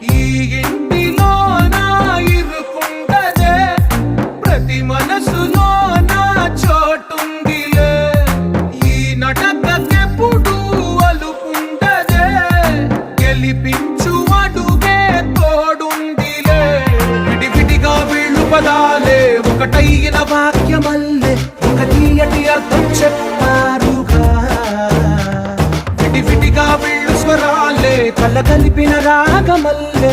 ఈ ఇంటిలో నా ఇరుకుండదే, ప్రతి మనసులో నా చోటుందిలే. ఈ నటకెప్పుడు అలుపుండదే, గెలిపించు అడుగే తోడుందిలే. విడివిడిగా వీళ్ళు పదాలే ఒకటైన వాక్యమల్లే ఒక తీయటి అర్థం చెప్పారుగా. విడివిడిగా వీళ్ళు స్వరాలే కల కలిపిన రాగమల్లే